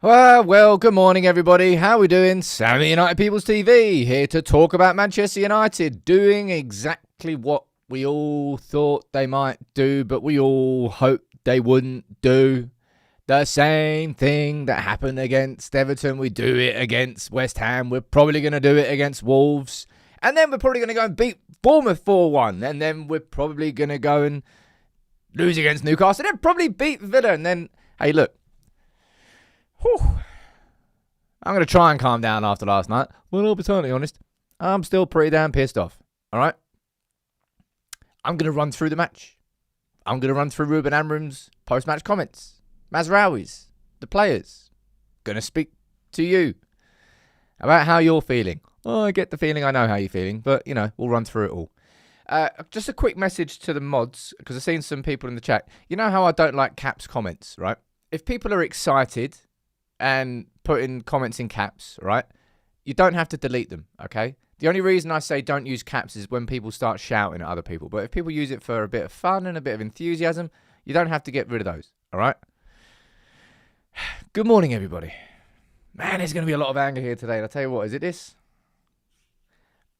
Well, good morning, everybody. How are we doing? Sammy United People's TV, here to talk about Manchester United doing exactly what we all thought they might do, but we all hoped they wouldn't do. The same thing that happened against Everton, we do it against West Ham. We're probably going to do it against Wolves. And then we're probably going to go and beat Bournemouth 4-1. And then we're probably going to go and lose against Newcastle. And then probably beat Villa. And then, hey, look. I'm going to try and calm down after last night. Well, I'll be totally honest. I'm still pretty damn pissed off. All right? I'm going to run through the match. I'm going to run through Ruben Amorim's post-match comments. Mazraoui's, the players. Going to speak to you about how you're feeling. Oh, I get the feeling I know how you're feeling. But, we'll run through it all. Just a quick message to the mods, because I've seen some people in the chat. You know how I don't like caps comments, right? If people are excited and put in comments in caps, right? You don't have to delete them, okay? The only reason I say don't use caps is when people start shouting at other people. But if people use it for a bit of fun and a bit of enthusiasm, you don't have to get rid of those, all right? Good morning, everybody. Man, there's going to be a lot of anger here today. And I'll tell you what, is it this?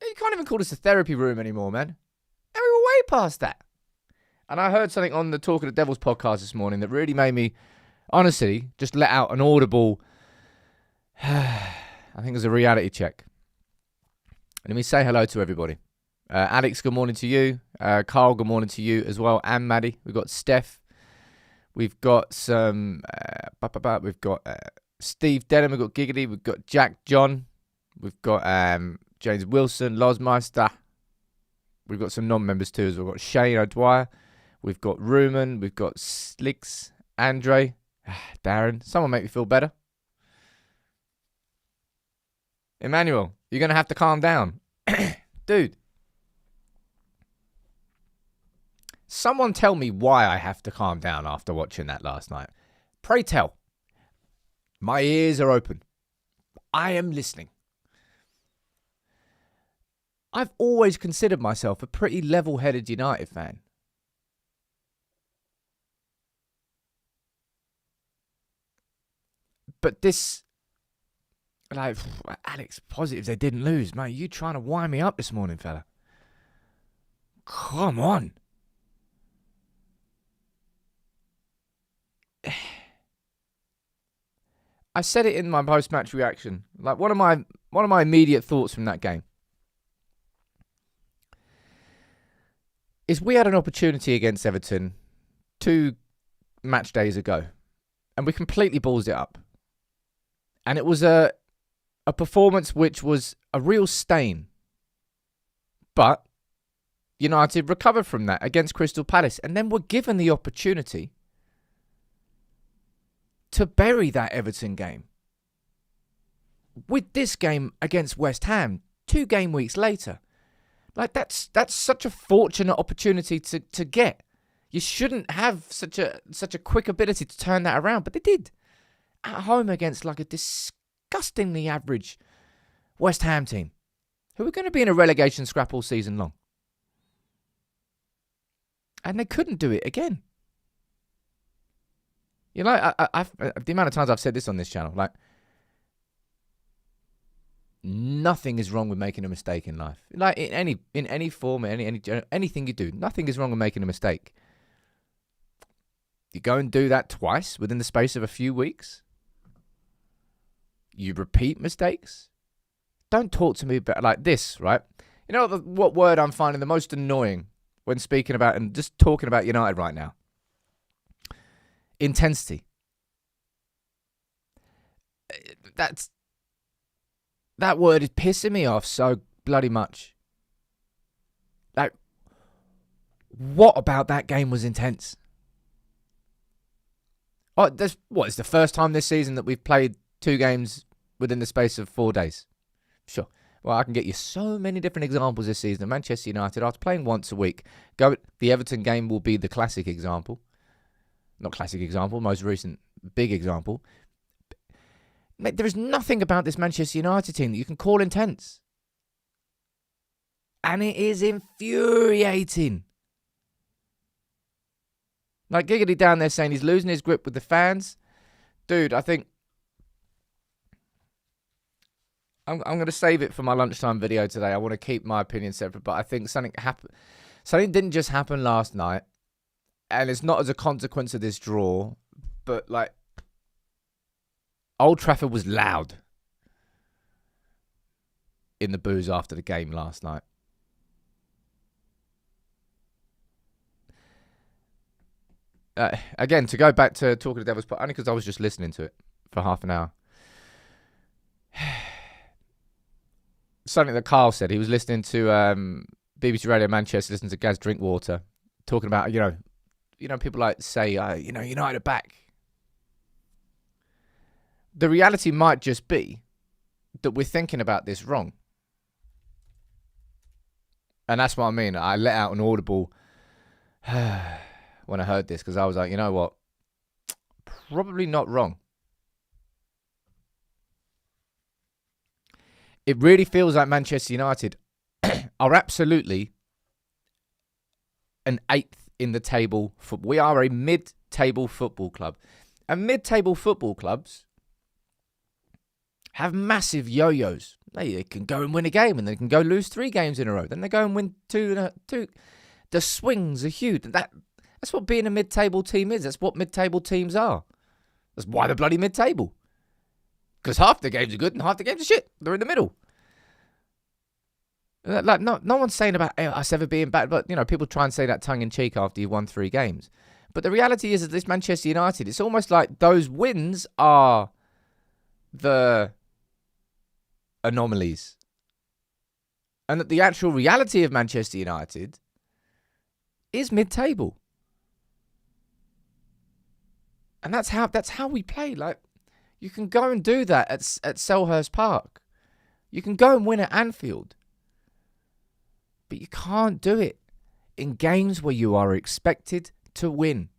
You can't even call this a therapy room anymore, man. And we were way past that. And I heard something on the Talk of the Devils podcast this morning that really made me, honestly, just let out an audible, I think it was a reality check. Let me say hello to everybody. Alex, good morning to you. Carl, good morning to you as well. And Maddie. We've got Steph. We've got some, we've got Steve Denham. We've got Giggity. We've got Jack John. We've got James Wilson, Lozmeister. We've got some non-members too. We've got Shane O'Dwyer. We've got Ruman. We've got Slicks. Andre. Darren. Someone make me feel better. Emmanuel, you're going to have to calm down. Dude. Someone tell me why I have to calm down after watching that last night. Pray tell. My ears are open. I am listening. I've always considered myself a pretty level-headed United fan. But this, Alex, positives they didn't lose. Mate, you trying to wind me up this morning, fella. Come on. I said it in my post-match reaction. Like one of my immediate thoughts from that game is we had an opportunity against Everton 2 match days ago, and we completely ballsed it up. And it was a performance which was a real stain. But United recovered from that against Crystal Palace, and then were given the opportunity to bury that Everton game with this game against West Ham 2 game weeks later. Like that's such a fortunate opportunity to get. You shouldn't have such a quick ability to turn that around, but they did. At home against like a disgustingly average West Ham team who are going to be in a relegation scrap all season long. And they couldn't do it again. I've the amount of times I've said this on this channel, like, nothing is wrong with making a mistake in life. Like in any form, anything you do, nothing is wrong with making a mistake. You go and do that twice within the space of a few weeks. You repeat mistakes. Don't talk to me about like this, right? You know what word I'm finding the most annoying when speaking about and just talking about United right now? Intensity. That word is pissing me off so bloody much. Like, what about that game was intense? Oh, it's the first time this season that we've played 2 games within the space of 4 days. Sure. Well, I can get you so many different examples this season. Manchester United, after playing once a week, the Everton game will be the classic example. Not classic example, most recent big example. Mate, there is nothing about this Manchester United team that you can call intense. And it is infuriating. Like Giggity down there saying he's losing his grip with the fans. Dude, I think I'm going to save it for my lunchtime video today. I want to keep my opinion separate, but I think something happened. Something didn't just happen last night, and it's not as a consequence of this draw, but like Old Trafford was loud in the boos after the game last night. Again, to go back to Talking to Devil's Pot, only because I was just listening to it for half an hour. Something that Carl said. He was listening to BBC Radio Manchester, listening to Gaz Drinkwater, talking about, you know, people like say, United are back. The reality might just be that we're thinking about this wrong. And that's what I mean. I let out an audible when I heard this, because I was like, you know what? Probably not wrong. It really feels like Manchester United are absolutely an 8th in the table. We are a mid-table football club. And mid-table football clubs have massive yo-yos. They can go and win a game, and they can go lose 3 games in a row. Then they go and win 2. The swings are huge. That's what being a mid-table team is. That's what mid-table teams are. That's why they're bloody mid-table. Because half the games are good and half the games are shit. They're in the middle. Like no one's saying about us ever being bad, but people try and say that tongue in cheek after you've won 3 games. But the reality is that this Manchester United, it's almost like those wins are the anomalies, and that the actual reality of Manchester United is mid-table. And that's how we play. Like, you can go and do that at Selhurst Park. You can go and win at Anfield. But you can't do it in games where you are expected to win.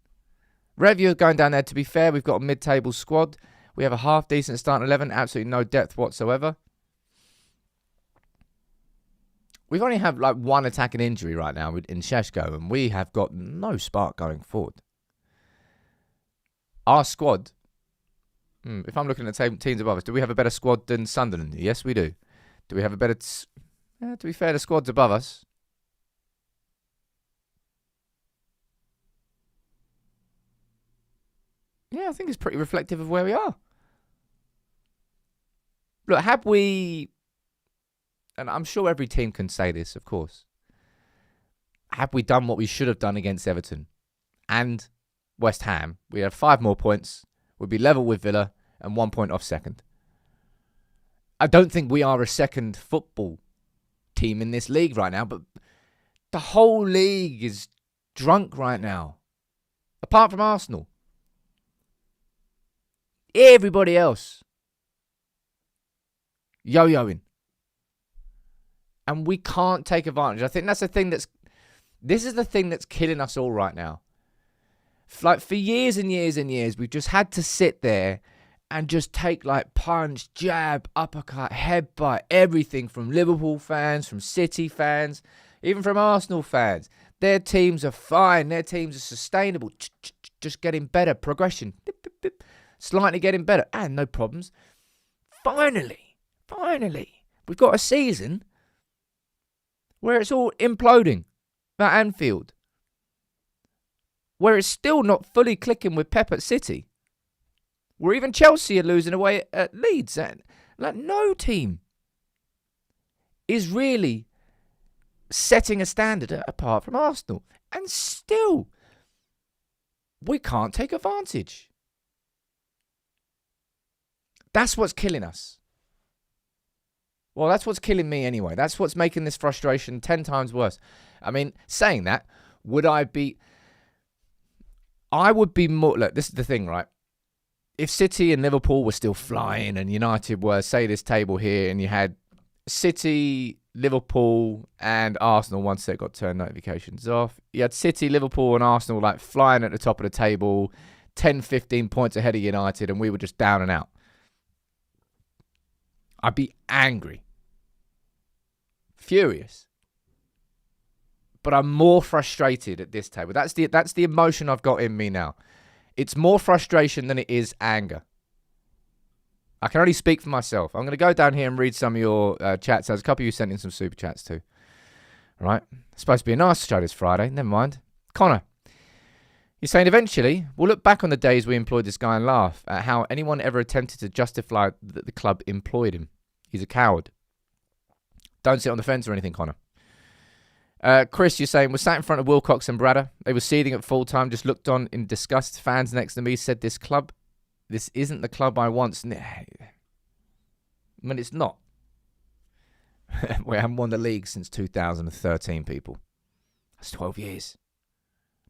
Review going down there, to be fair, we've got a mid-table squad. We have a half-decent starting 11, absolutely no depth whatsoever. We've only had like 1 attacking injury right now in Sheshko, and we have got no spark going forward. Our squad, if I'm looking at teams above us, do we have a better squad than Sunderland? Yes, we do. Do we have a better... to be fair, the squad's above us. Yeah, I think it's pretty reflective of where we are. Look, have we... And I'm sure every team can say this, of course. Have we done what we should have done against Everton and West Ham? We have 5 more points. We'd be level with Villa and 1 point off second. I don't think we are a second football team in this league right now, but the whole league is drunk right now. Apart from Arsenal. Everybody else yo-yoing. And we can't take advantage. I think that's the thing this is the thing that's killing us all right now. Like, for years and years and years, we've just had to sit there and just take like punch, jab, uppercut, headbutt, everything from Liverpool fans, from City fans, even from Arsenal fans. Their teams are fine. Their teams are sustainable. Just getting better. Progression. Slightly getting better. And no problems. Finally, we've got a season where it's all imploding at Anfield. Where it's still not fully clicking with Pep at City. Where even Chelsea are losing away at Leeds. Like, no team is really setting a standard apart from Arsenal. And still, we can't take advantage. That's what's killing us. Well, that's what's killing me anyway. That's what's making this frustration 10 times worse. I mean, saying that, I would be more... Look, this is the thing, right? If City and Liverpool were still flying and United were, say, this table here, and you had City, Liverpool, and Arsenal once they got turn notifications off. You had City, Liverpool, and Arsenal like flying at the top of the table, 10, 15 points ahead of United, and we were just down and out. I'd be angry. Furious. But I'm more frustrated at this table. That's the emotion I've got in me now. It's more frustration than it is anger. I can only speak for myself. I'm going to go down here and read some of your chats. There's a couple of you sent in some super chats too. All right. It's supposed to be a nice show this Friday. Never mind. Connor, you're saying eventually we'll look back on the days we employed this guy and laugh at how anyone ever attempted to justify that the club employed him. He's a coward. Don't sit on the fence or anything, Connor. Chris, you're saying, was sat in front of Wilcox and Bradder. They were seething at full time, just looked on in disgust. Fans next to me said, this isn't the club I want. I mean, it's not. We haven't won the league since 2013, people. That's 12 years.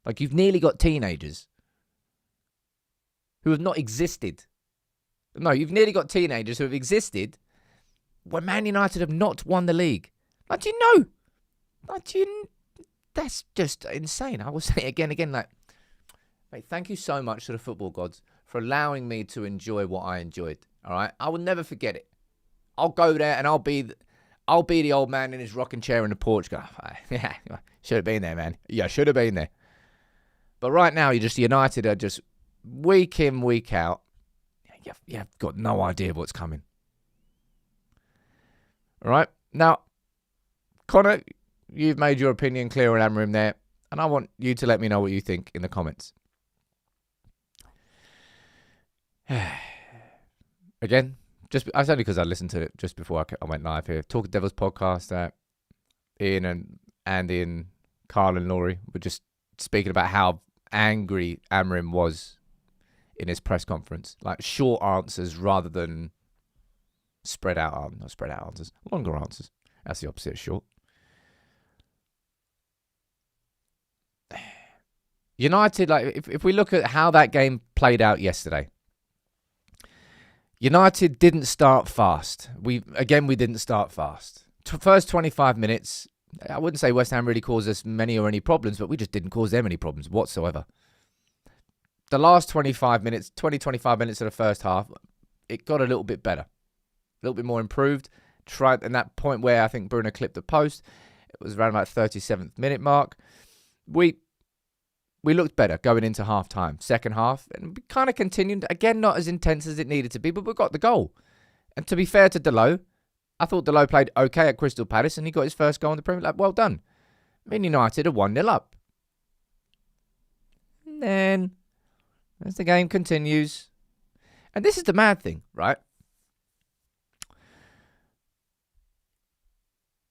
Like, you've nearly got teenagers who have not existed. No, you've nearly got teenagers who have existed when Man United have not won the league. Like, do you know? That's just insane. I will say it again, like, mate, thank you so much to the football gods for allowing me to enjoy what I enjoyed. All right? I will never forget it. I'll go there and I'll be the old man in his rocking chair in the porch. Go, yeah, should have been there, man. Yeah, should have been there. But right now, United are just week in, week out. You've got no idea what's coming. All right? Now, Connor, you've made your opinion clear on Amorim there, and I want you to let me know what you think in the comments. Again, that's only because I listened to it just before I went live here. Talk Devils podcast, Ian and Andy, Carl and Laurie were just speaking about how angry Amorim was in his press conference. Like, short answers rather than spread out answers. Longer answers. That's the opposite of short. United, like, if we look at how that game played out yesterday, United didn't start fast. We didn't start fast. First 25 minutes, I wouldn't say West Ham really caused us many or any problems, but we just didn't cause them any problems whatsoever. The last 25 minutes of the first half, it got a little bit better. A little bit more improved. And that point where I think Bruno clipped the post, it was around about 37th minute mark. We looked better going into half-time. Second half, and we kind of continued. Again, not as intense as it needed to be, but we got the goal. And to be fair to Dalot, I thought Dalot played okay at Crystal Palace, and he got his first goal in the Premier League. Well done. Man United are 1-0 up. And then, as the game continues, and this is the mad thing, right?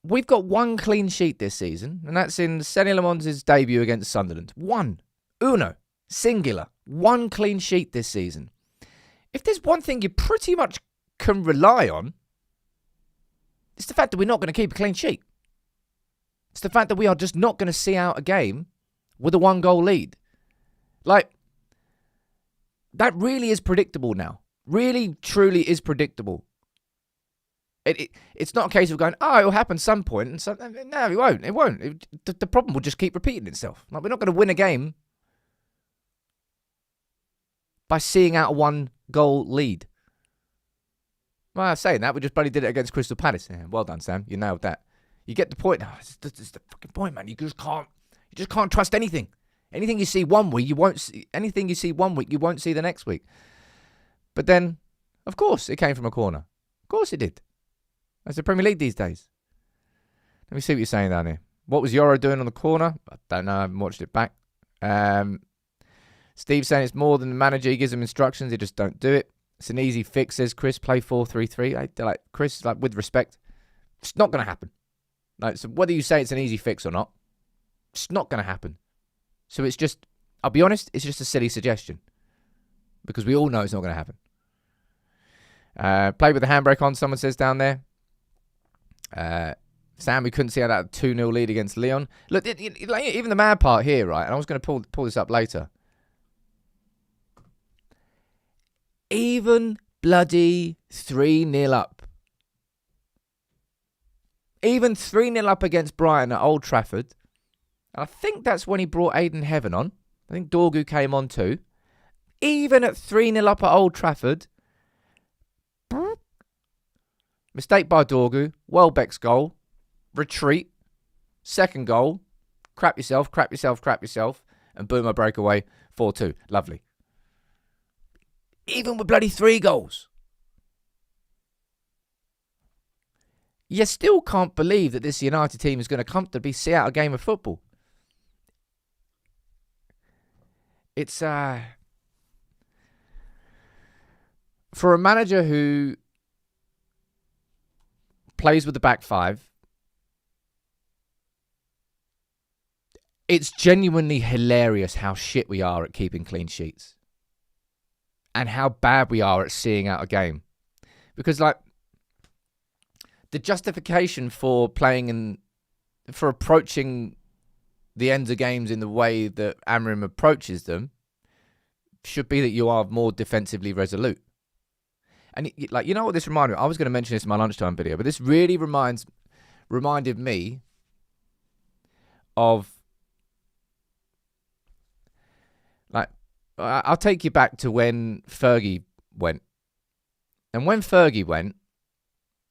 We've got one clean sheet this season, and that's in Sonny Lamond's debut against Sunderland. Uno. Singular. One clean sheet this season. If there's one thing you pretty much can rely on, it's the fact that we're not going to keep a clean sheet. It's the fact that we are just not going to see out a game with a 1-goal lead. Like, that really is predictable now. Really, truly is predictable. It's not a case of going, it'll happen some point. And so, no, it won't. It won't. The problem will just keep repeating itself. Like, we're not going to win a game by seeing out a 1-goal lead. Well, I'm saying that, we just bloody did it against Crystal Palace. Yeah, well done, Sam. You nailed that. You get the point. It's the fucking point, man. You just can't trust anything. Anything you see one week, you won't see. Anything you see one week, you won't see the next week. But then, of course, it came from a corner. Of course it did. That's the Premier League these days. Let me see what you're saying down here. What was Yoro doing on the corner? I don't know. I haven't watched it back. Steve saying it's more than the manager. He gives them instructions. They just don't do it. It's an easy fix, says Chris. Play 4-3-3. Like, Chris, like, with respect, it's not going to happen. Like, so whether you say it's an easy fix or not, it's not going to happen. So it's just, I'll be honest, it's just a silly suggestion. Because we all know it's not going to happen. Play with the handbrake on, someone says down there. Sam, we couldn't see how that 2-0 lead against Lyon. Look, even the mad part here, right? And I was going to pull this up later. Even bloody 3-0 up. Even 3-0 up against Brighton at Old Trafford. And I think that's when he brought Aiden Heaven on. I think Dorgu came on too. Even at 3-0 up at Old Trafford. Mistake by Dorgu. Welbeck's goal. Retreat. Second goal. Crap yourself. And boom, a breakaway. 4-2. Lovely. Even with bloody 3 goals. you still can't believe that this United team is going to comfortably see out a game of football. It's for a manager who plays with the back five, it's genuinely hilarious how shit we are at keeping clean sheets and how bad we are at seeing out a game. Because, like, the justification for for approaching the ends of games in the way that Amorim approaches them should be that you are more defensively resolute. And, like, you know what this reminded me? I was going to mention this in my lunchtime video, but this really reminded me of, like, I'll take you back to when Fergie went. And when Fergie went,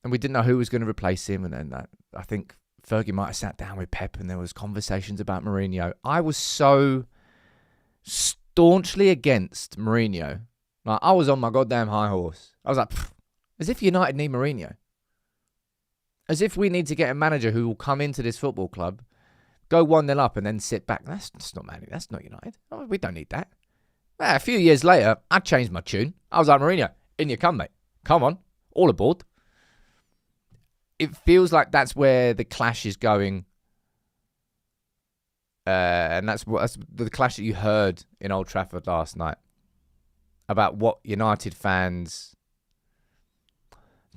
and we didn't know who was going to replace him, and then I think Fergie might have sat down with Pep and there was conversations about Mourinho. I was so staunchly against Mourinho. Like, I was on my goddamn high horse. I was like, as if United need Mourinho. As if we need to get a manager who will come into this football club, go 1-0 up and then sit back. That's not Man United. That's not United. Oh, we don't need that. Well, a few years later, I changed my tune. I was like, Mourinho, in you come, mate. Come on. All aboard. It feels like that's where the clash is going. And that's the clash that you heard in Old Trafford last night. About what United fans...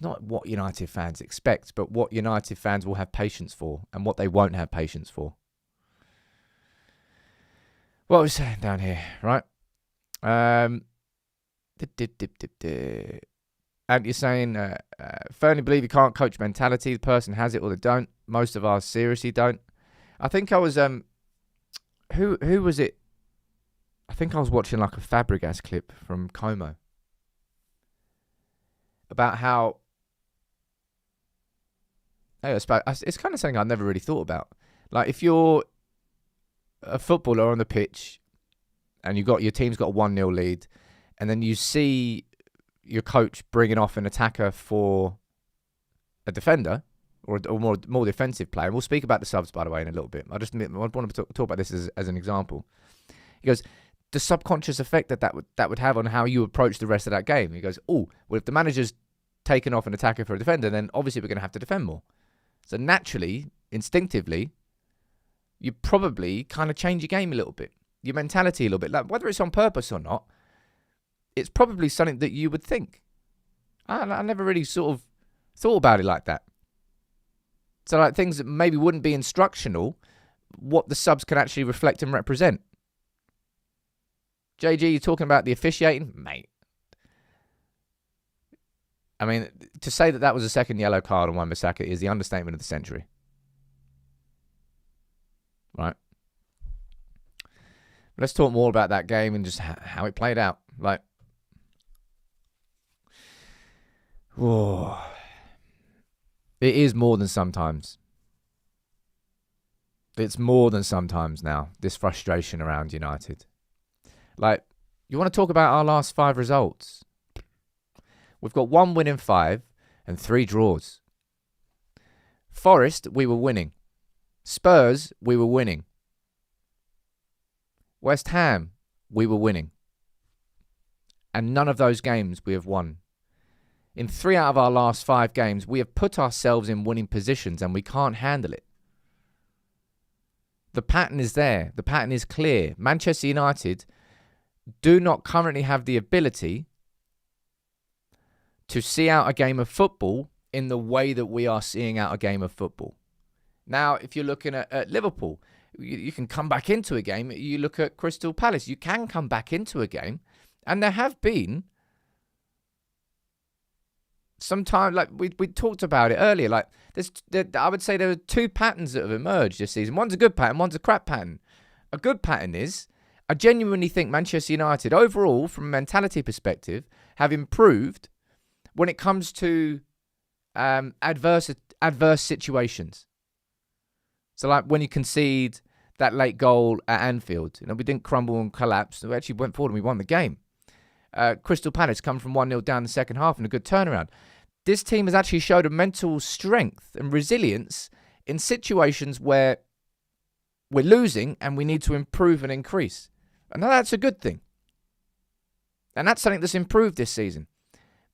Not what United fans expect, but what United fans will have patience for and what they won't have patience for. What was saying down here, right? And you're saying, firmly believe you can't coach mentality. The person has it or they don't. Most of us seriously don't. I think I was, who was it? I think I was watching like a Fabregas clip from Como. About how, it's kind of something I've never really thought about. Like, if you're a footballer on the pitch and your team's got a 1-0 lead, and then you see your coach bringing off an attacker for a defender or more defensive player. And we'll speak about the subs, by the way, in a little bit. I want to talk about this as an example. He goes, the subconscious effect that would have on how you approach the rest of that game. He goes, well, if the manager's taken off an attacker for a defender, then obviously we're going to have to defend more. So naturally, instinctively, you probably kind of change your game a little bit, your mentality a little bit. Like, whether it's on purpose or not, it's probably something that you would think. I never really sort of thought about it like that. So, like, things that maybe wouldn't be instructional, what the subs can actually reflect and represent. JG, you're talking about the officiating? Mate. I mean, to say that was a second yellow card on Wan-Bissaka is the understatement of the century. Right? Let's talk more about that game and just how it played out. Like, whoa. It is more than sometimes. It's more than sometimes now, this frustration around United. Like, you want to talk about our last 5 results? We've got 1 win in 5 and 3 draws. Forest, we were winning. Spurs, we were winning. West Ham, we were winning. And none of those games we have won. In 3 out of our last 5 games, we have put ourselves in winning positions and we can't handle it. The pattern is there. The pattern is clear. Manchester United do not currently have the ability to see out a game of football in the way that we are seeing out a game of football. Now, if you're looking at Liverpool, you can come back into a game. You look at Crystal Palace, you can come back into a game. And there have been sometimes, like we talked about it earlier, like I would say there are 2 patterns that have emerged this season. One's a good pattern, one's a crap pattern. A good pattern is, I genuinely think Manchester United, overall, from a mentality perspective, have improved when it comes to adverse situations. So, like, when you concede that late goal at Anfield, we didn't crumble and collapse. We actually went forward and we won the game. Crystal Palace come from 1-0 down the second half and a good turnaround. this team has actually showed a mental strength and resilience in situations where we're losing and we need to improve and increase. And that's a good thing. And that's something that's improved this season.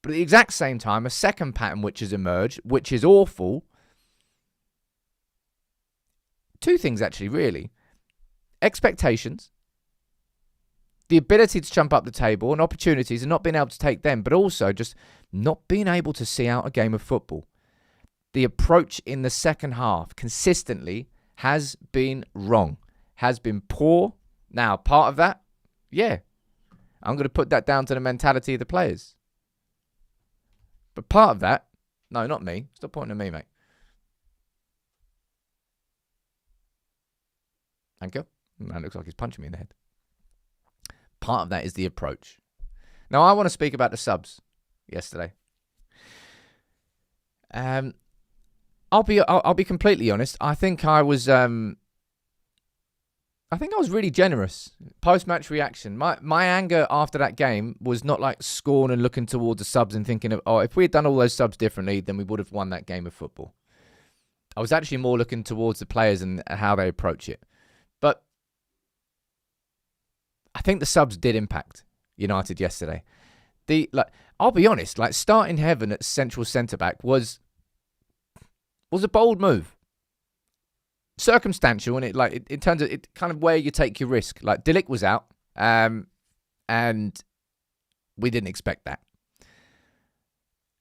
But at the exact same time, a second pattern which has emerged, which is awful. Two things, actually, really. Expectations. The ability to jump up the table and opportunities and not being able to take them, but also just not being able to see out a game of football. The approach in the second half consistently has been wrong, has been poor. Now, part of that, yeah, I'm going to put that down to the mentality of the players. But part of that, no, not me. Stop pointing at me, mate. Thank you. Man, looks like he's punching me in the head. Part of that is the approach. Now, I want to speak about the subs yesterday. I'll be completely honest. I think I was really generous. Post-match reaction. My anger after that game was not like scorn and looking towards the subs and thinking of, if we had done all those subs differently, then we would have won that game of football. I was actually more looking towards the players and how they approach it. But I think the subs did impact United yesterday. I'll be honest, starting Heaven at central centre-back was a bold move. Circumstantial, and in terms of it, kind of where you take your risk. Dilic was out, and we didn't expect that.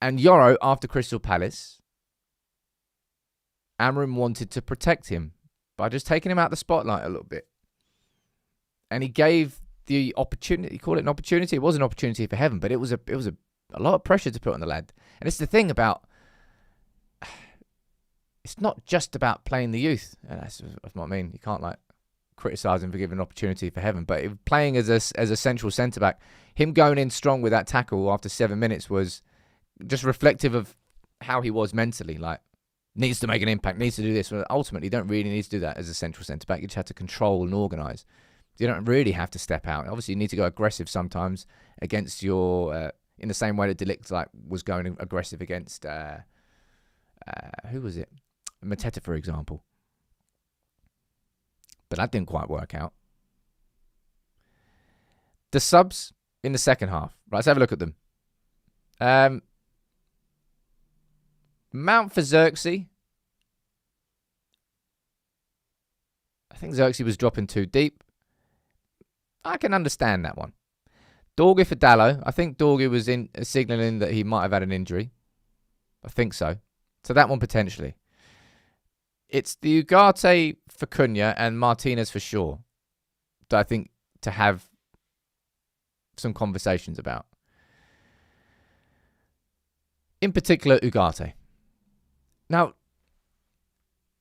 And Yoro, after Crystal Palace, Amorim wanted to protect him by just taking him out of the spotlight a little bit. And he gave the opportunity. He called it an opportunity. It was an opportunity for Heaven, but it was a lot of pressure to put on the lad. And it's the thing about. It's not just about playing the youth. That's what I mean. You can't criticise him for giving an opportunity for Heaven. But playing as a central centre-back, him going in strong with that tackle after 7 minutes was just reflective of how he was mentally. Needs to make an impact, needs to do this. Well, ultimately, you don't really need to do that as a central centre-back. You just have to control and organise. You don't really have to step out. Obviously, you need to go aggressive sometimes against your... in the same way that Delict was going aggressive against... who was it? Mateta, for example. But that didn't quite work out. The subs in the second half. Right, let's have a look at them. Mount for Xerxes. I think Xerxes was dropping too deep. I can understand that one. Dorgy for Dallo. I think Dorgy was signalling that he might have had an injury. I think so. So that one potentially. It's the Ugarte for Cunha and Martinez for Shaw that I think to have some conversations about. In particular, Ugarte. Now,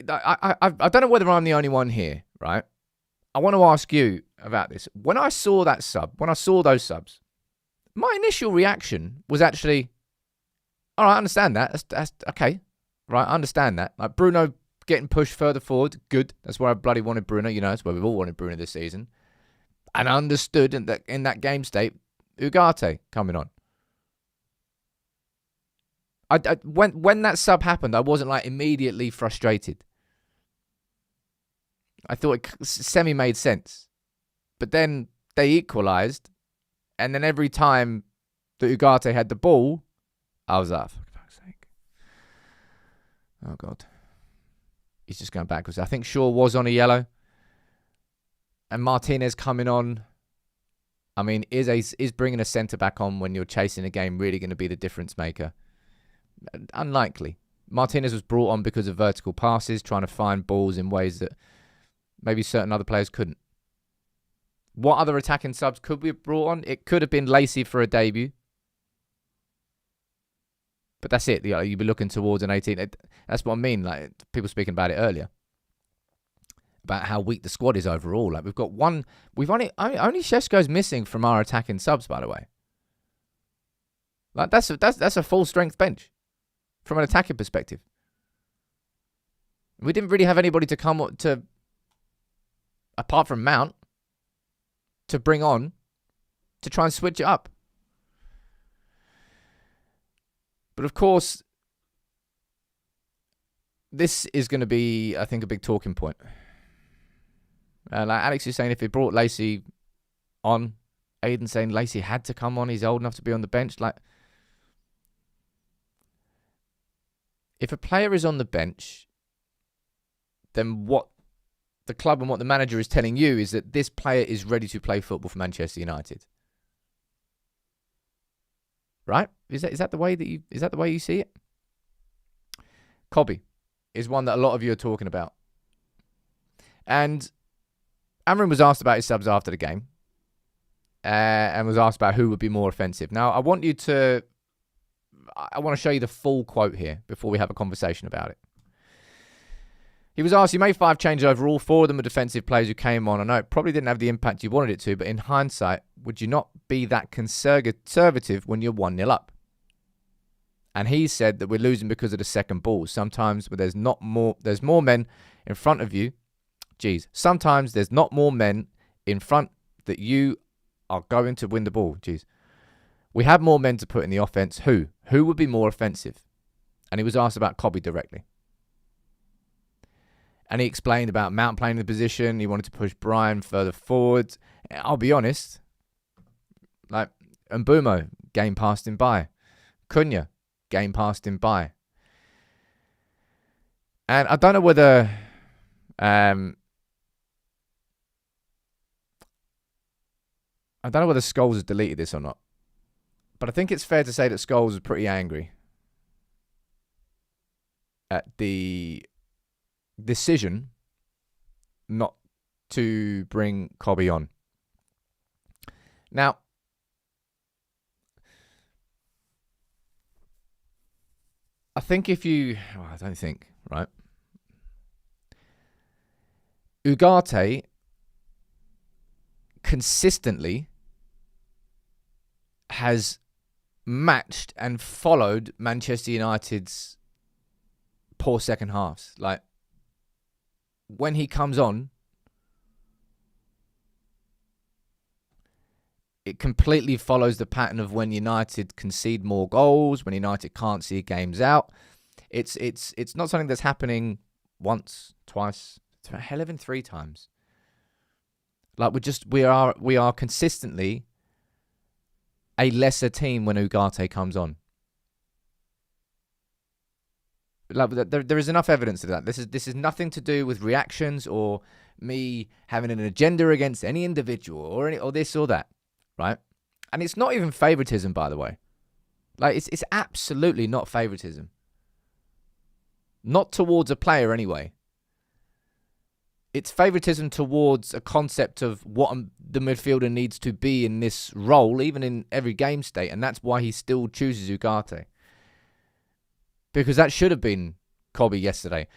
I don't know whether I'm the only one here, right? I want to ask you about this. When I saw those subs, my initial reaction was actually, all right, I understand that. That's okay. Right, I understand that. Bruno getting pushed further forward, good. That's where I bloody wanted Bruno. That's where we've all wanted Bruno this season. And I understood in that game state, Ugarte coming on. When that sub happened, I wasn't immediately frustrated. I thought it semi-made sense. But then they equalised. And then every time that Ugarte had the ball, I was like, for fuck's sake. Oh, God. He's just going backwards. I think Shaw was on a yellow. And Martinez coming on. I mean, is bringing a centre-back on when you're chasing a game really going to be the difference maker? Unlikely. Martinez was brought on because of vertical passes, trying to find balls in ways that maybe certain other players couldn't. What other attacking subs could we have brought on? It could have been Lacey for a debut. But that's it. You'd be looking towards an 18. That's what I mean. People speaking about it earlier. About how weak the squad is overall. We've got one. We've only Šeško's missing from our attacking subs, by the way. That's a full strength bench from an attacking perspective. We didn't really have anybody to come up to, apart from Mount, to bring on to try and switch it up. But of course, this is going to be, I think, a big talking point. Like Alex is saying, if he brought Lacey on, Aidan saying Lacey had to come on. He's old enough to be on the bench. Like, if a player is on the bench, then what the club and what the manager is telling you is that this player is ready to play football for Manchester United. Right? Is that the way you see it? Cobby is one that a lot of you are talking about. And Amorim was asked about his subs after the game. And was asked about who would be more offensive. Now, I want to show you the full quote here before we have a conversation about it. He was asked, you made 5 changes overall. 4 of them were defensive players who came on. I know it probably didn't have the impact you wanted it to, but in hindsight, would you not be that conservative when you're 1-0 up? And he said that we're losing because of the second ball. Sometimes there's more men in front of you. Sometimes there's not more men in front that you are going to win the ball. We have more men to put in the offense. Who would be more offensive? And he was asked about Cobby directly. And he explained about Mount playing the position. He wanted to push Brian further forward. I'll be honest. Like, Mbumo, game passed him by. Cunha, game passed him by. And I don't know whether... I don't know whether Scholes has deleted this or not. But I think it's fair to say that Scholes was pretty angry at the decision not to bring Cobby on. Now, I think I don't think, right? Ugarte consistently has matched and followed Manchester United's poor second halves. Like, when he comes on, it completely follows the pattern of when United concede more goals, when United can't see games out. It's not something that's happening once, twice, hell, even 3 times. Like, we are consistently a lesser team when Ugarte comes on. Like, there is enough evidence of that. This is nothing to do with reactions or me having an agenda against any individual or this or that, right? And it's not even favoritism, by the way. Like, it's absolutely not favoritism. Not towards a player, anyway. It's favoritism towards a concept of what the midfielder needs to be in this role, even in every game state, and that's why he still chooses Ugarte. Because that should have been Cobby yesterday.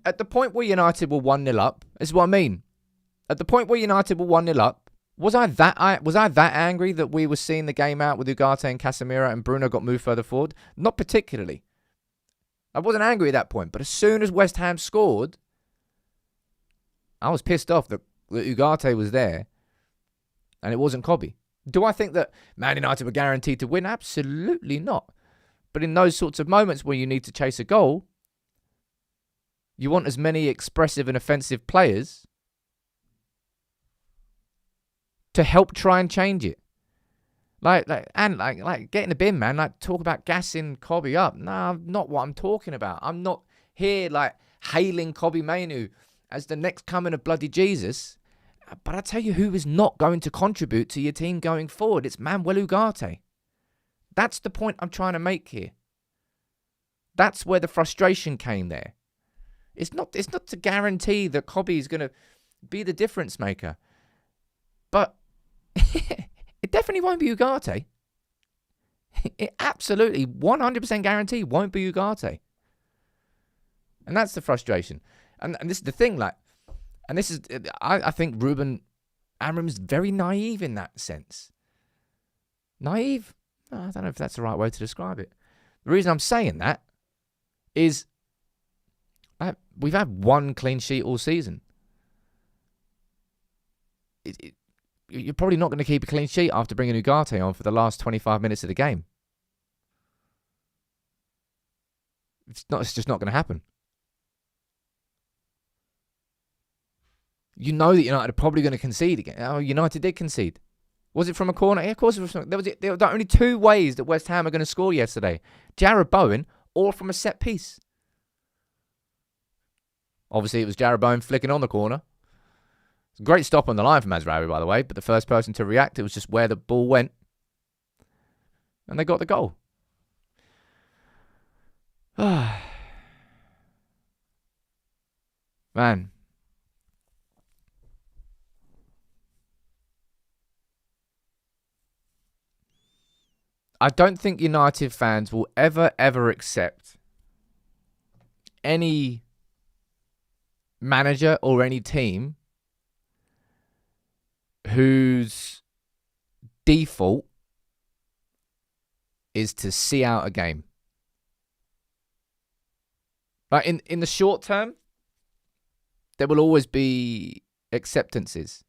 At the point where United were 1-0 up, this is what I mean. At the point where United were 1-0 up, was I that angry that we were seeing the game out with Ugarte and Casemiro and Bruno got moved further forward? Not particularly. I wasn't angry at that point, but as soon as West Ham scored, I was pissed off that Ugarte was there and it wasn't Cobby. Do I think that Man United were guaranteed to win? Absolutely not. But in those sorts of moments where you need to chase a goal, you want as many expressive and offensive players to help try and change it. Like get in the bin, man. Like, talk about gassing Cobby up. No, not what I'm talking about. I'm not here like hailing Cobby Mainoo as the next coming of bloody Jesus. But I tell you who is not going to contribute to your team going forward. It's Manuel Ugarte. That's the point I'm trying to make here. That's where the frustration came there. It's not to guarantee that Cobby is going to be the difference maker. But it definitely won't be Ugarte. It absolutely 100% guarantee won't be Ugarte. And that's the frustration. And this is the thing, like, and this is, I think Ruben Amorim's very naive in that sense. Naive? I don't know if that's the right way to describe it. The reason I'm saying that is we've had 1 clean sheet all season. You're probably not going to keep a clean sheet after bringing Ugarte on for the last 25 minutes of the game. It's just not going to happen. You know that United are probably going to concede again. Oh, United did concede. Was it from a corner? Yeah, of course it was. There were only two ways that West Ham are going to score yesterday. Jarrod Bowen or from a set piece. Obviously, it was Jarrod Bowen flicking on the corner. It's a great stop on the line from Mazraoui, by the way, but the first person to react, it was just where the ball went. And they got the goal. Man. I don't think United fans will ever accept any manager or any team whose default is to see out a game. Like in the short term, there will always be acceptances.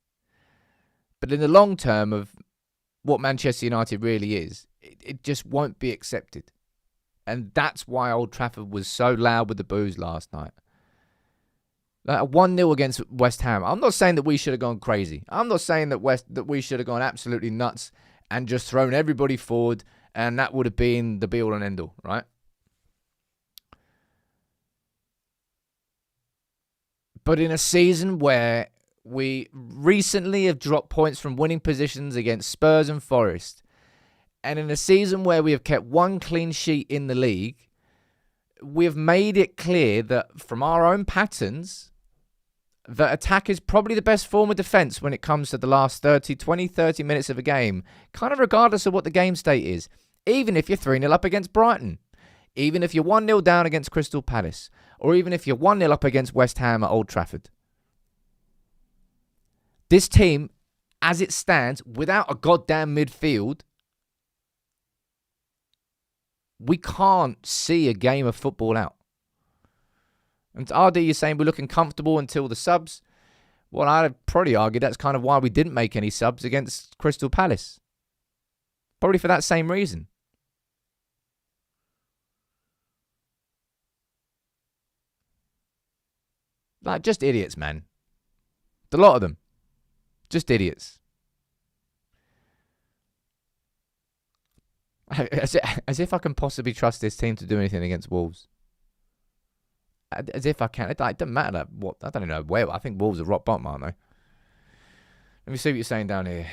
But in the long term of what Manchester United really is, it just won't be accepted. And that's why Old Trafford was so loud with the boos last night. Like 1-0 against West Ham. I'm not saying that we should have gone crazy. I'm not saying that we should have gone absolutely nuts and just thrown everybody forward and that would have been the be-all and end-all, right? But in a season where we recently have dropped points from winning positions against Spurs and Forest, and in a season where we have kept one clean sheet in the league, we have made it clear that from our own patterns, that attack is probably the best form of defence when it comes to the last 30 minutes of a game, kind of regardless of what the game state is. Even if you're 3-0 up against Brighton, even if you're 1-0 down against Crystal Palace, or even if you're 1-0 up against West Ham at Old Trafford. This team, as it stands, without a goddamn midfield, we can't see a game of football out. And RD, you're saying we're looking comfortable until the subs. Well, I'd probably argue that's kind of why we didn't make any subs against Crystal Palace. Probably for that same reason. Like, just idiots, man. A lot of them. Just idiots. As if I can possibly trust this team to do anything against Wolves. As if I can. It doesn't matter what. I don't know where. I think Wolves are rock bottom, aren't they? Let me see what you're saying down here.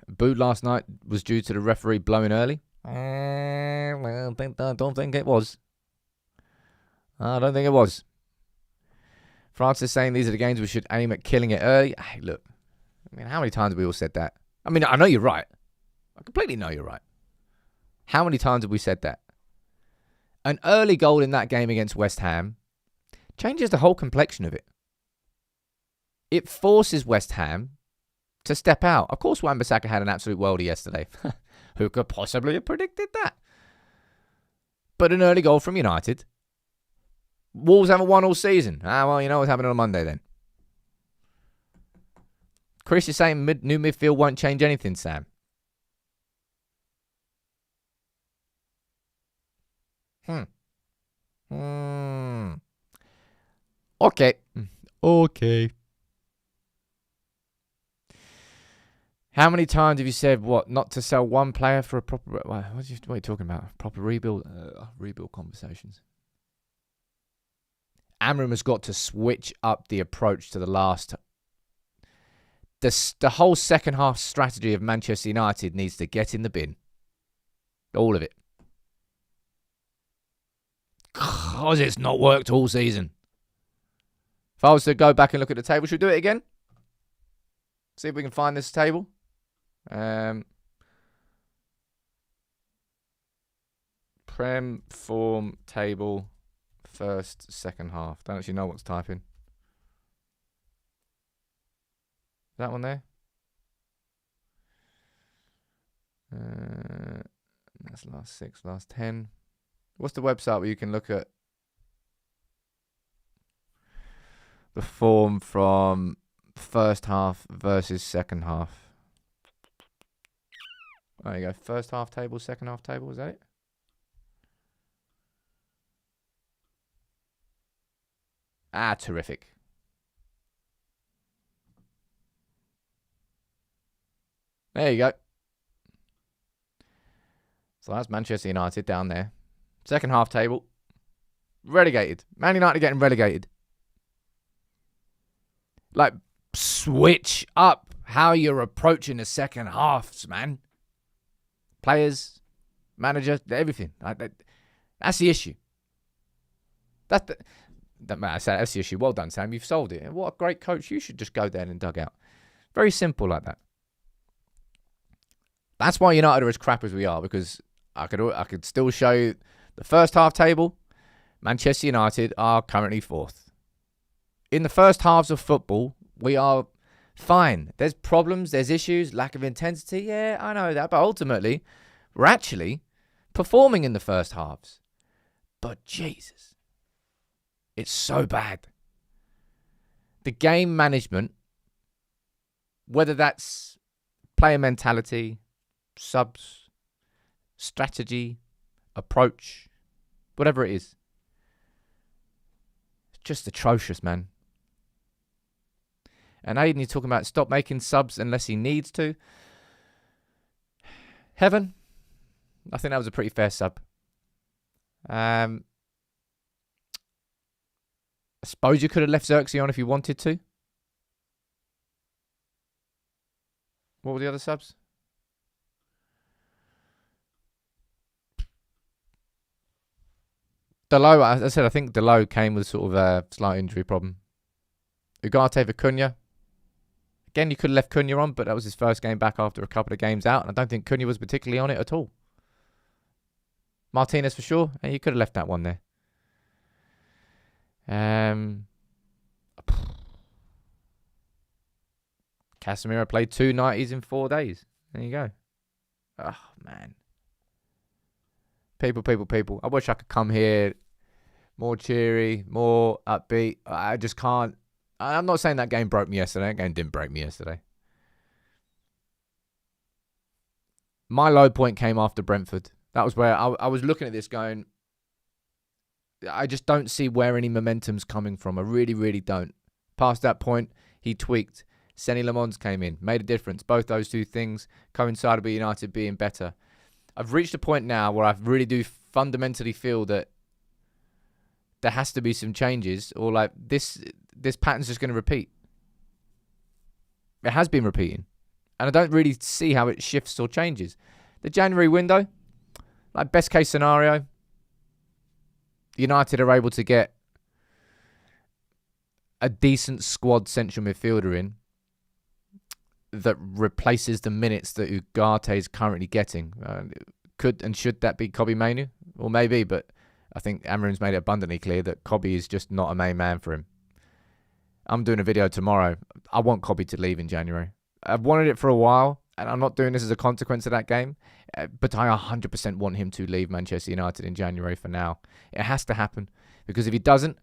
Booed last night was due to the referee blowing early. Well, I don't think it was. I don't think it was. Francis saying these are the games we should aim at killing it early. Hey, look. I mean, how many times have we all said that? I mean, I know you're right. I completely know you're right. How many times have we said that? An early goal in that game against West Ham changes the whole complexion of it. It forces West Ham to step out. Of course, Wan-Bissaka had an absolute worldie yesterday. Who could possibly have predicted that? But an early goal from United. Wolves haven't won all season. Well, you know what's happening on Monday then. Chris is saying new midfield won't change anything, Sam. Okay. How many times have you said what? Not to sell one player for a proper... What are you talking about? Proper rebuild? Rebuild conversations. Amorim has got to switch up the approach to the last... The whole second half strategy of Manchester United needs to get in the bin. All of it. Because it's not worked all season. If I was to go back and look at the table, should we do it again? See if we can find this table. Prem form table first, second half. Don't actually know what to type in. That one there? That's last 6, last 10. What's the website where you can look at the form from first half versus second half? There you go. First half table, second half table. Is that it? Ah, terrific. There you go. So that's Manchester United down there. Second half table. Relegated. Man United getting relegated. Like, switch up how you're approaching the second halves, man. Players, manager, everything. That's the issue. That's the issue. Well done, Sam. You've solved it. What a great coach. You should just go there and dug out. Very simple like that. That's why United are as crap as we are, because I could still show you the first half table. Manchester United are currently fourth. In the first halves of football, we are fine. There's problems, there's issues, lack of intensity. Yeah, I know that. But ultimately, we're actually performing in the first halves. But Jesus, it's so bad. The game management, whether that's player mentality, subs, strategy, approach, whatever it is, it's just atrocious, man. And Aiden, you're talking about stop making subs unless he needs to. Heaven, I think that was a pretty fair sub. I suppose you could have left Xerxes on if you wanted to. What were the other subs? Delo, as I said, I think Delo came with sort of a slight injury problem. Ugarte for Cunha. Again, you could have left Cunha on, but that was his first game back after a couple of games out, and I don't think Cunha was particularly on it at all. Martinez for sure, and you could have left that one there. Casemiro played 2 90s in 4 days. There you go. Oh, man. People. I wish I could come here more cheery, more upbeat. I just can't. I'm not saying that game broke me yesterday. That game didn't break me yesterday. My low point came after Brentford. That was where I was looking at this going, I just don't see where any momentum's coming from. I really, really don't. Past that point, he tweaked. Senny Lamons came in, made a difference. Both those two things coincided with United being better. I've reached a point now where I really do fundamentally feel that there has to be some changes, or like this pattern's just going to repeat. It has been repeating. And I don't really see how it shifts or changes. The January window, like best case scenario, United are able to get a decent squad central midfielder in that replaces the minutes that Ugarte is currently getting. Could and should that be Kobbie Mainoo? Or maybe, but I think Amorim's made it abundantly clear that Kobbie is just not a main man for him. I'm doing a video tomorrow. I want Kobbie to leave in January. I've wanted it for a while, and I'm not doing this as a consequence of that game, but I 100% want him to leave Manchester United in January for now. It has to happen, because if he doesn't,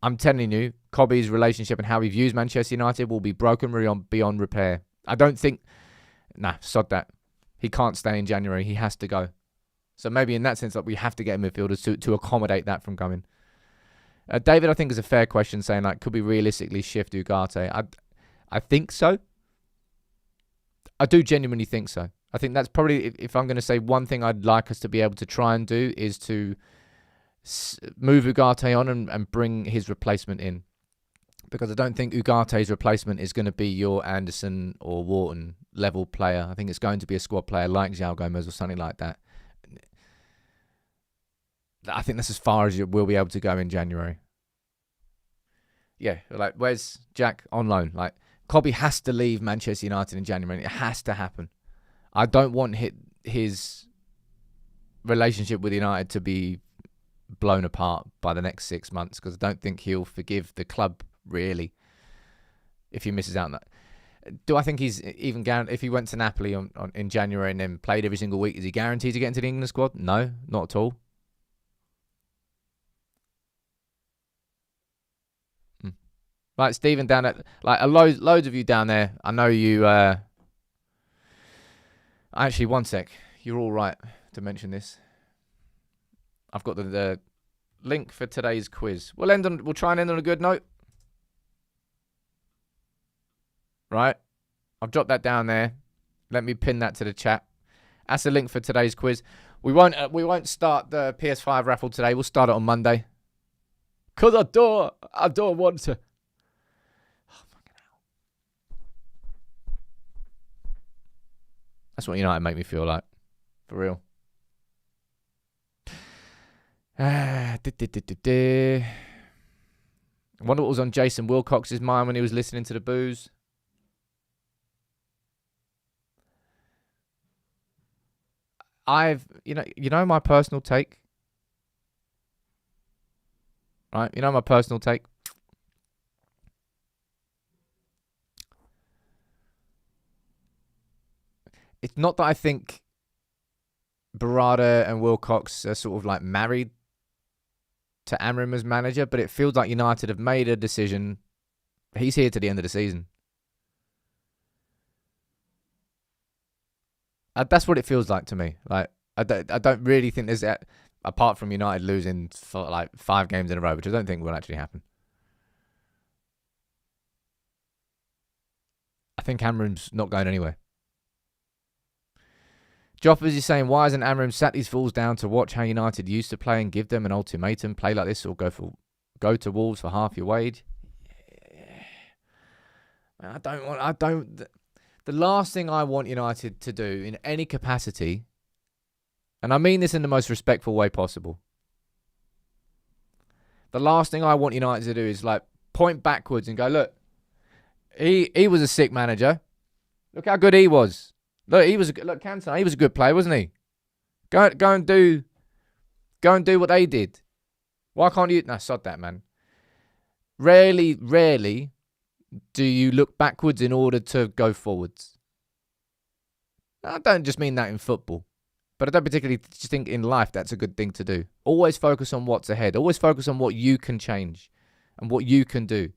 I'm telling you, Kobbie's relationship and how he views Manchester United will be broken beyond repair. I don't think... Nah, sod that. He can't stay in January. He has to go. So maybe in that sense, like, we have to get midfielders to accommodate that from coming. David, I think, is a fair question, saying, like, could we realistically shift Ugarte? I think so. I do genuinely think so. I think that's probably, if I'm going to say one thing I'd like us to be able to try and do, is to move Ugarte on and bring his replacement in. Because I don't think Ugarte's replacement is going to be your Anderson or Wharton level player. I think it's going to be a squad player like João Gomez or something like that. I think that's as far as we'll be able to go in January. Yeah, like, where's Jack on loan? Like, Kobbie has to leave Manchester United in January. It has to happen. I don't want his relationship with United to be blown apart by the next 6 months, because I don't think he'll forgive the club, really, if he misses out on that. Do I think he's even guaranteed? If he went to Napoli in January and then played every single week, is he guaranteed to get into the England squad? No, not at all. Like Stephen down at, like, loads of you down there. I know you Actually, one sec. You're all right to mention this. I've got the link for today's quiz. We'll try and end on a good note. Right? I've dropped that down there. Let me pin that to the chat. That's the link for today's quiz. We won't start the PS5 raffle today. We'll start it on Monday. Cause I don't want to. Oh, fucking hell. That's what United make me feel like. For real. I wonder what was on Jason Wilcox's mind when he was listening to the booze. You know my personal take. Right? You know my personal take. It's not that I think Barada and Wilcox are sort of like married to Amorim as manager, but it feels like United have made a decision. He's here to the end of the season. That's what it feels like to me. Like I don't really think there's that, apart from United losing for like 5 games in a row, which I don't think will actually happen. I think Amorim's not going anywhere. Joppers is saying, why hasn't Amorim sat these fools down to watch how United used to play and give them an ultimatum? Play like this or go to Wolves for half your wage? The last thing I want United to do in any capacity, and I mean this in the most respectful way possible, the last thing I want United to do is like point backwards and go, look, he was a sick manager. Look how good he was. Look, Cantona, he was a good player, wasn't he? Go and do what they did. Why can't you? No, sod that, man. Rarely do you look backwards in order to go forwards. I don't just mean that in football, but I don't particularly just think in life that's a good thing to do. Always focus on what's ahead. Always focus on what you can change and what you can do.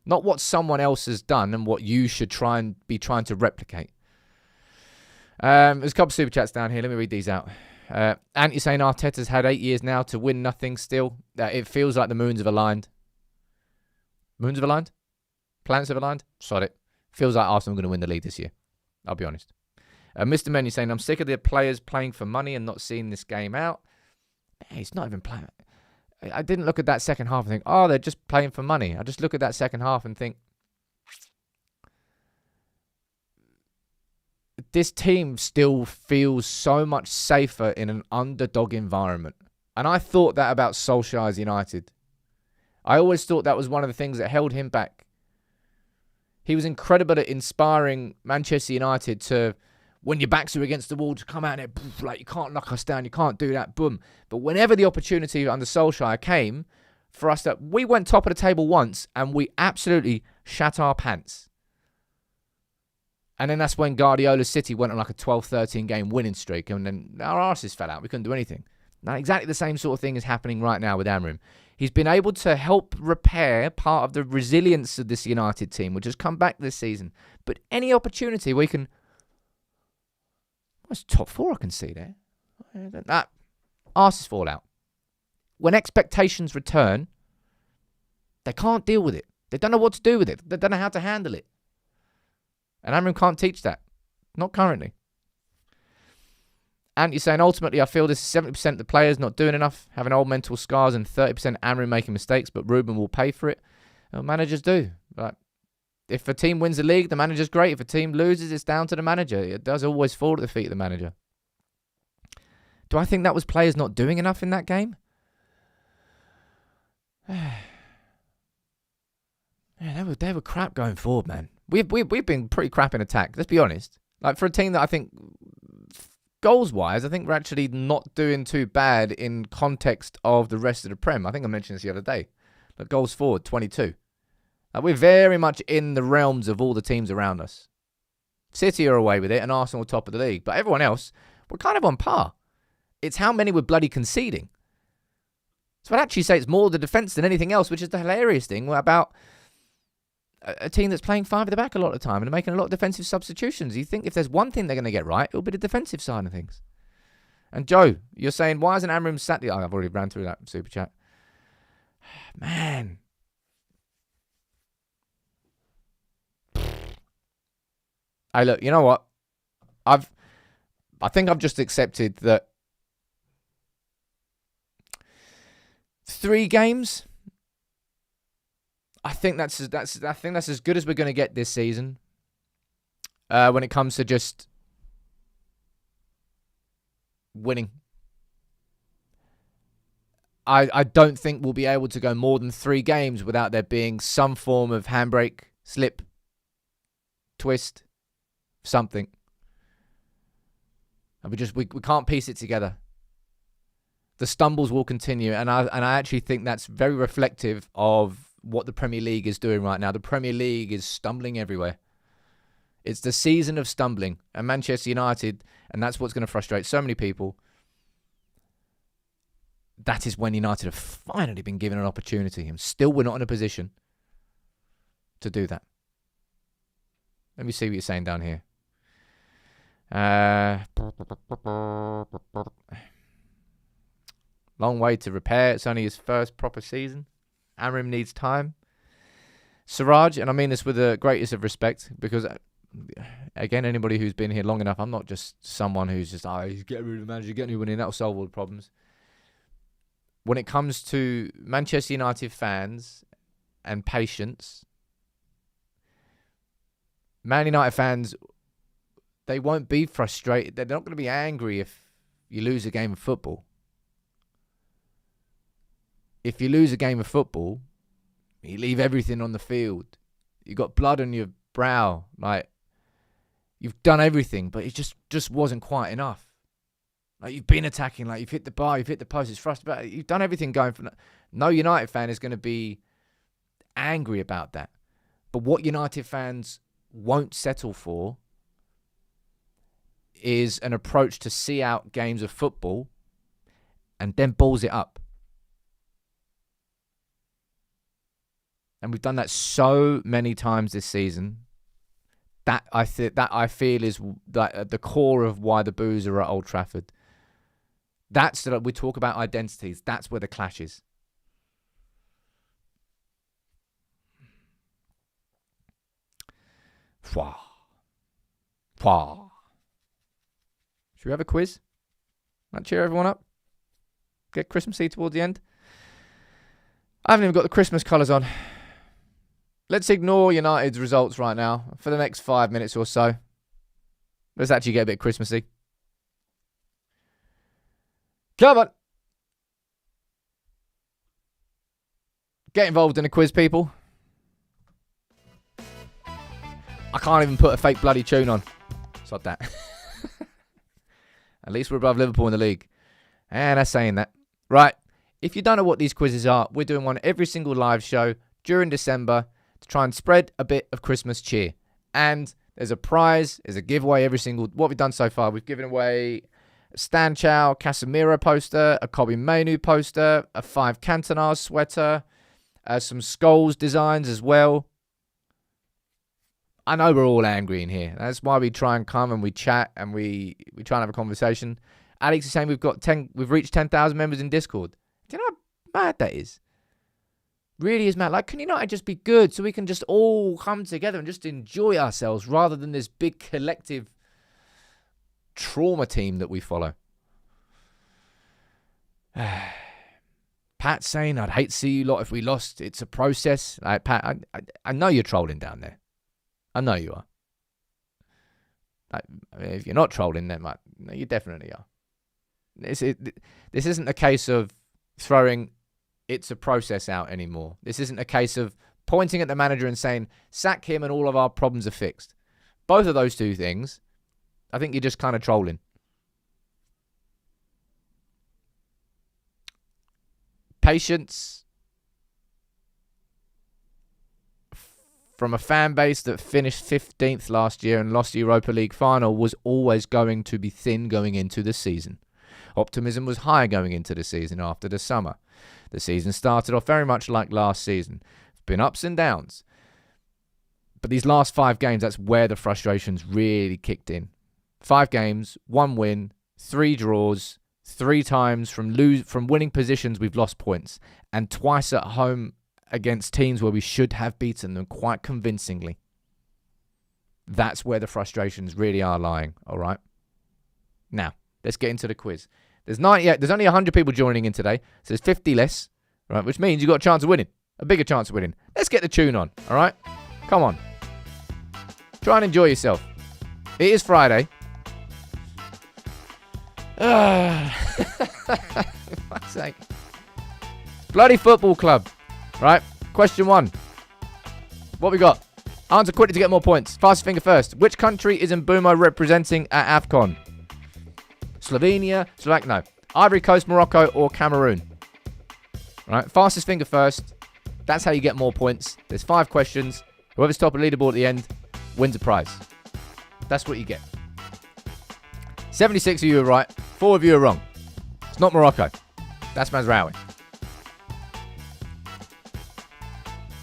Not what someone else has done and what you should trying to replicate. There's a couple of super chats down here. Let me read these out. Anti saying Arteta's had 8 years now to win nothing still. It feels like the moons have aligned. Moons have aligned? Planets have aligned? Sod it. Feels like Arsenal are going to win the league this year. I'll be honest. Mr. Menu saying, I'm sick of the players playing for money and not seeing this game out. Hey, it's not even playing. I didn't look at that second half and think, oh, they're just playing for money. I just look at that second half and think, this team still feels so much safer in an underdog environment. And I thought that about Solskjaer's United. I always thought that was one of the things that held him back. He was incredible at inspiring Manchester United to, when your backs are against the wall, to come out there, like, you can't knock us down, you can't do that, boom. But whenever the opportunity under Solskjaer came for us, that we went top of the table once and we absolutely shat our pants. And then that's when Guardiola's City went on like a 12-13 game winning streak, and then our arses fell out. We couldn't do anything. Now, exactly the same sort of thing is happening right now with Amorim. He's been able to help repair part of the resilience of this United team, which has come back this season. But any opportunity we can... What's top 4 I can see there? That arses fall out. When expectations return, they can't deal with it. They don't know what to do with it. They don't know how to handle it. And Amorim can't teach that. Not currently. And you're saying, ultimately, I feel this is 70% of the players not doing enough, having old mental scars, and 30% Amorim making mistakes, but Ruben will pay for it. Well, managers do. Like, if a team wins the league, the manager's great. If a team loses, it's down to the manager. It does always fall at the feet of the manager. Do I think that was players not doing enough in that game? Yeah, they were crap going forward, man. We've been pretty crap in attack. Let's be honest. Like, for a team that I think, goals-wise, I think we're actually not doing too bad in context of the rest of the Prem. I think I mentioned this the other day. Like, goals forward, 22. Like, we're very much in the realms of all the teams around us. City are away with it, and Arsenal are top of the league. But everyone else, we're kind of on par. It's how many we're bloody conceding. So I'd actually say it's more the defence than anything else, which is the hilarious thing about... a team that's playing 5 at the back a lot of the time and making a lot of defensive substitutions. You think if there's one thing they're going to get right, it'll be the defensive side of things. And Joe, you're saying, why isn't Amorim sat there? Oh, I've already ran through that super chat. Man. Hey, look, you know what? I think I've just accepted that 3 games. I think that's as good as we're going to get this season. When it comes to just winning. I don't think we'll be able to go more than 3 games without there being some form of handbrake, slip, twist, something. And we can't piece it together. The stumbles will continue, and I actually think that's very reflective of what the Premier League is doing right now. The Premier League is stumbling everywhere. It's the season of stumbling, and Manchester United, and that's what's going to frustrate so many people. That is when United have finally been given an opportunity, and still we're not in a position to do that. Let me see what you're saying down here. Long way to repair. It's only his first proper season. Amorim needs time. Siraj, and I mean this with the greatest of respect, because, again, anybody who's been here long enough, I'm not just someone who's just, he's getting rid of the manager, getting a new one in, that'll solve all the problems. When it comes to Manchester United fans and patience, Man United fans, they won't be frustrated. They're not going to be angry if you lose a game of football. If you lose a game of football, you leave everything on the field. You got blood on your brow. Like, you've done everything, but it just wasn't quite enough. Like, you've been attacking, like, you've hit the bar, you've hit the post, it's frustrating. You've done everything going for... No United fan is going to be angry about that. But what United fans won't settle for is an approach to see out games of football and then balls it up. And we've done that so many times this season. That I feel is at the core of why the boos are at Old Trafford. That's that we talk about identities. That's where the clash is. Should we have a quiz? Might cheer everyone up. Get Christmassy towards the end. I haven't even got the Christmas colours on. Let's ignore United's results right now for the next 5 minutes or so. Let's actually get a bit Christmassy. Come on. Get involved in a quiz, people. I can't even put a fake bloody tune on. Sod that. At least we're above Liverpool in the league. And that's saying that. Right. If you don't know what these quizzes are, we're doing one every single live show during December to try and spread a bit of Christmas cheer. And there's a prize, there's a giveaway every single... What we've done so far, we've given away a Stan Chow Casemiro poster, a Kobe Mainu poster, a 5 Cantona sweater, some Scholes designs as well. I know we're all angry in here. That's why we try and come and we chat and we try and have a conversation. Alex is saying we've reached 10,000 members in Discord. Do you know how mad that is? Really is mad. Like, can United just be good so we can just all come together and just enjoy ourselves rather than this big collective trauma team that we follow? Pat's saying, I'd hate to see you lot if we lost. It's a process. Like, Pat, I know you're trolling down there. I know you are. Like, I mean, if you're not trolling, then no, you definitely are. This isn't a case of throwing it's a process out anymore. This isn't a case of pointing at the manager and saying, sack him and all of our problems are fixed. Both of those two things, I think you're just kind of trolling. Patience from a fan base that finished 15th last year and lost the Europa League final was always going to be thin going into the season. Optimism was high going into the season after the summer. The season started off very much like last season. It's been ups and downs. But these last 5 games, that's where the frustrations really kicked in. 5 games, 1 win, 3 draws, 3 times from winning positions we've lost points, and twice at home against teams where we should have beaten them quite convincingly. That's where the frustrations really are lying, all right? Now, let's get into the quiz. There's only 100 people joining in today, so there's 50 less, right? Which means you've got a chance of winning, a bigger chance of winning. Let's get the tune on, all right? Come on. Try and enjoy yourself. It is Friday. For fuck's sake. Bloody football club. Right? Question 1. What we got? Answer quickly to get more points. Fastest finger first. Which country is Mbumo representing at AFCON? Slovenia, no. Ivory Coast, Morocco, or Cameroon? Right? Fastest finger first. That's how you get more points. There's 5 questions. Whoever's top of the leaderboard at the end wins a prize. That's what you get. 76 of you are right. 4 of you are wrong. It's not Morocco. That's Mazraoui.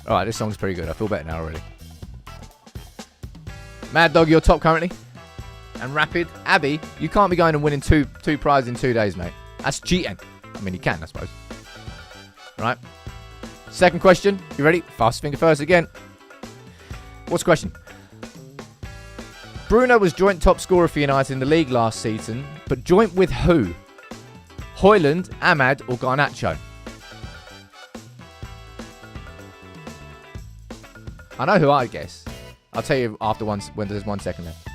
Alright, this song's pretty good. I feel better now already. Mad Dog, you're top currently. And Rapid. Abby, you can't be going and winning two prizes in 2 days, mate. That's cheating. I mean, you can, I suppose. Right. Second question. You ready? Fast finger first again. What's the question? Bruno was joint top scorer for United in the league last season, but joint with who? Højlund, Ahmad, or Garnacho? I know who I guess. I'll tell you after when there's 1 second left.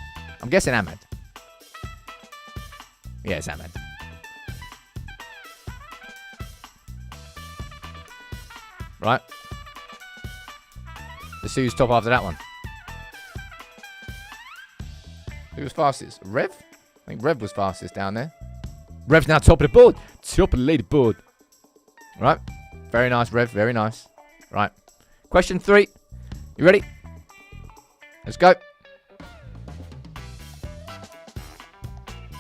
I'm guessing Ahmad. Yeah, it's Ahmad. Right. Let's see who's top after that one. Who was fastest? Rev? I think Rev was fastest down there. Rev's now top of the board. Top of the leaderboard. Right. Very nice, Rev. Very nice. Right. Question 3. You ready? Let's go.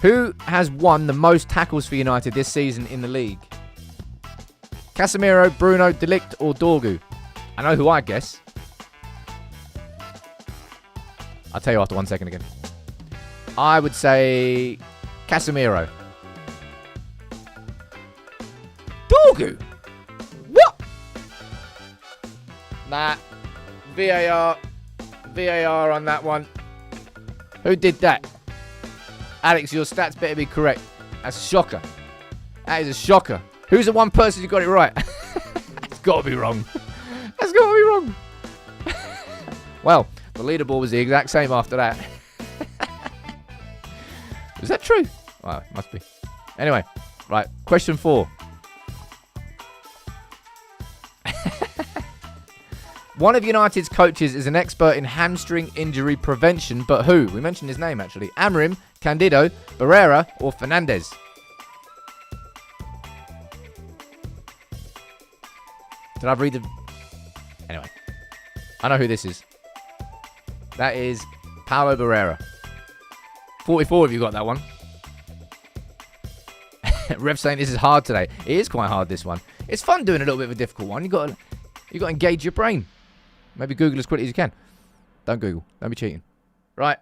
Who has won the most tackles for United this season in the league? Casemiro, Bruno, De Ligt, or Dorgu? I know who I guess. I'll tell you after 1 second again. I would say Casemiro. Dorgu? What? Nah. VAR on that one. Who did that? Alex, your stats better be correct. That's a shocker. That is a shocker. Who's the one person who got it right? It's got to be wrong. That's got to be wrong. Well, the leaderboard was the exact same after that. Is that true? Well, it must be. Anyway, right. Question 4. One of United's coaches is an expert in hamstring injury prevention, but who? We mentioned his name, actually. Amorim, Candido, Barrera, or Fernandez? Did I read the... Anyway. I know who this is. That is Paulo Barrera. 44 of you got that one. Rev saying this is hard today. It is quite hard, this one. It's fun doing a little bit of a difficult one. You got to engage your brain. Maybe Google as quickly as you can. Don't Google. Don't be cheating. Right.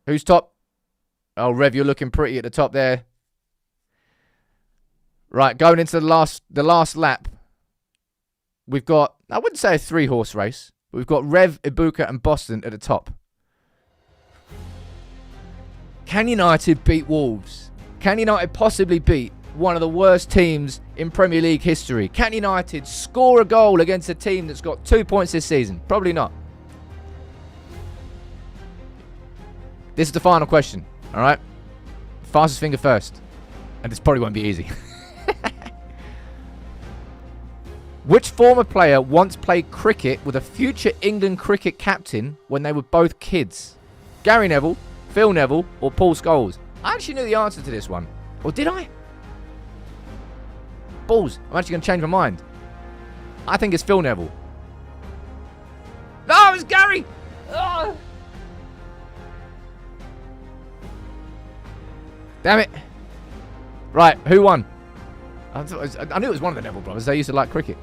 Who's top? Oh, Rev, you're looking pretty at the top there. Right, going into the last lap. We've got, I wouldn't say a 3-horse race, but we've got Rev, Ibuka, and Boston at the top. Can United beat Wolves? Can United possibly beat one of the worst teams in Premier League history? Can United score a goal against a team that's got 2 points this season? Probably not. This is the final question, all right? Fastest finger first. And this probably won't be easy. Which former player once played cricket with a future England cricket captain when they were both kids? Gary Neville, Phil Neville, or Paul Scholes? I actually knew the answer to this one. Or did I? Balls. I'm actually going to change my mind. I think it's Phil Neville. No, it's Gary! Oh. Damn it. Right, who won? I knew it was one of the Neville brothers. They used to like cricket.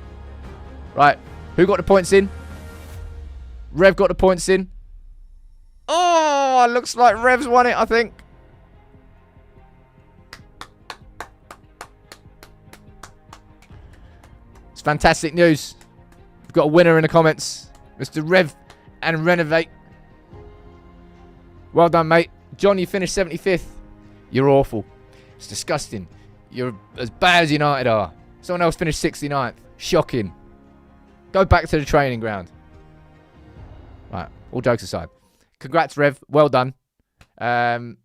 Right, who got the points in? Rev got the points in. Oh, looks like Rev's won it, I think. It's fantastic news. We've got a winner in the comments. Mr. Rev and Renovate. Well done, mate. John, you finished 75th. You're awful. It's disgusting. You're as bad as United are. Someone else finished 69th. Shocking. Go back to the training ground. Right, all jokes aside. Congrats, Rev. Well done. You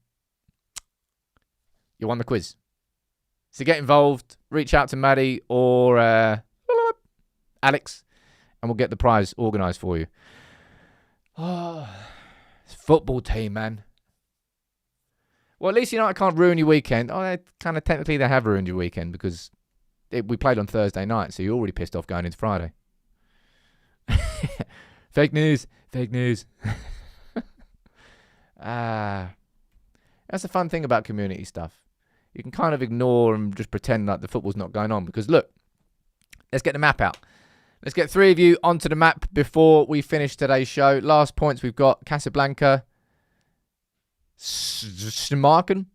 won the quiz. So get involved. Reach out to Maddie or Alex, and we'll get the prize organised for you. Oh, it's football team, man. Well, at least United can't ruin your weekend. Oh, they kind of technically they have ruined your weekend because we played on Thursday night, so you're already pissed off going into Friday. Fake news. Fake news. That's the fun thing about community stuff. You can kind of ignore and just pretend like the football's not going on. Because look, let's get the map out. Let's get 3 of you onto the map before we finish today's show. Last points we've got Casablanca, Smarken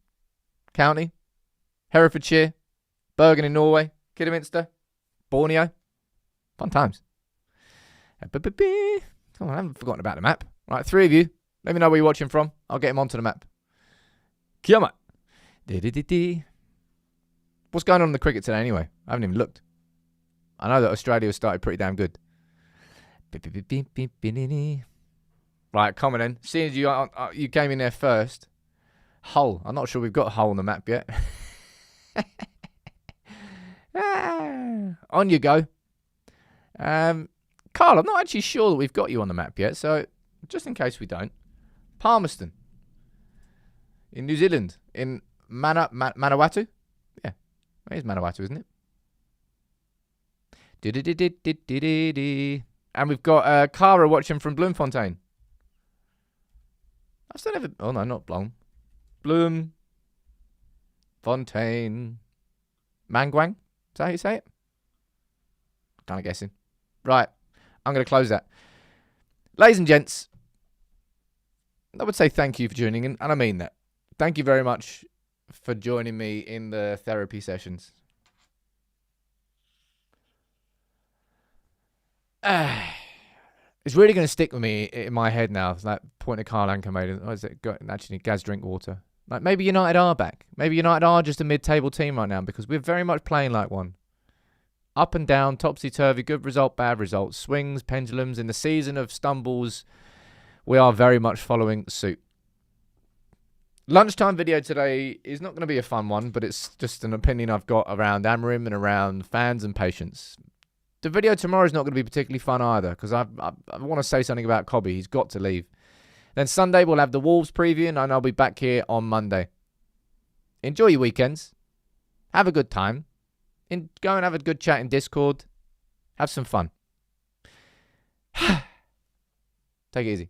County, Herefordshire, Bergen in Norway, Kidderminster, Borneo. Fun times. Come on, I haven't forgotten about the map. Right, 3 of you. Let me know where you're watching from. I'll get him onto the map. Come on. What's going on in the cricket today anyway? I haven't even looked. I know that Australia started pretty damn good. Right, coming in. Seeing as you came in there first. Hull. I'm not sure we've got Hull on the map yet. On you go. Carl, I'm not actually sure that we've got you on the map yet, so just in case we don't. Palmerston. In New Zealand. In Manawatu? Yeah. It is Manawatu, isn't it? And we've got Cara watching from Bloemfontein. I still never... Oh, no, not Bloem. Bloemfontein. Mangwang? Is that how you say it? Kind of guessing. Right. I'm going to close that. Ladies and gents, I would say thank you for tuning in, and I mean that. Thank you very much for joining me in the therapy sessions. It's really going to stick with me in my head now. It's that point that Carl Anker made. Oh, is it? Actually, Gaz, drink water. Like maybe United are back. Maybe United are just a mid-table team right now because we're very much playing like one. Up and down, topsy-turvy, good result, bad result, swings, pendulums. In the season of stumbles, we are very much following suit. Lunchtime video today is not going to be a fun one, but it's just an opinion I've got around Amorim and around fans and patience. The video tomorrow is not going to be particularly fun either because I want to say something about Cobby. He's got to leave. Then Sunday we'll have the Wolves preview and I'll be back here on Monday. Enjoy your weekends. Have a good time. Go and have a good chat in Discord. Have some fun. Take it easy.